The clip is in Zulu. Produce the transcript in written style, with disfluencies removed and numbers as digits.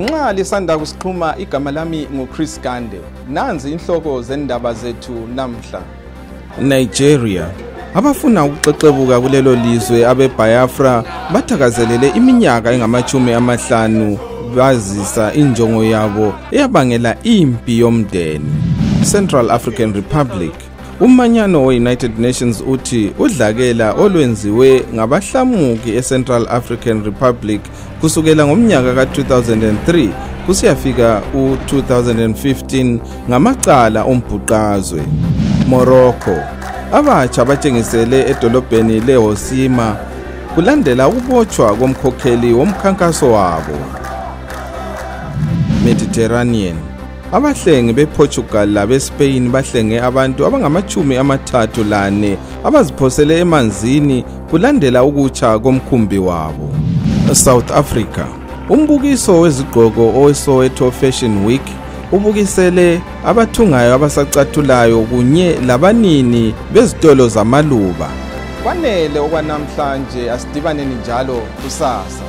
Nxa lisanda kusikhuluma igama lami nguChris Gande. Nanzi inhloko zendaba zethu namhla. Nigeria. Abafuna ukuxexebuka kulelo lizwe abeBiafra bathakazelele iminyaka engama-50 bazisa injongo yabo eyabangela impi yomndeni. Central African Republic. Umanyano we-United Nations uthi udlakela olwenziwe ngabahlamuki eCentral African Republic kusukela ngomnyaka ka-2003 kusiyafika u-2015 ngamacala ombhuqazwe. Morocco. Abatsha batshengisele edolobheni leHosima kulandela ukubotshwa komkhokheli womkhankaso wabo. Mediterranean. Abahlengi bePortugal labeSpain bahlenge abantu abangama-34 abaziphosele emanzini kulandela ukutsha komkhumbi wabo. South Africa. Umbukiso wezigqoko oweSoweto Fashion Week ubukisele abathungayo abasacathulayo kunye labanini bezitolo zamaluba. Kwanele okwanamhlanje asidibaneni njalo kusasa.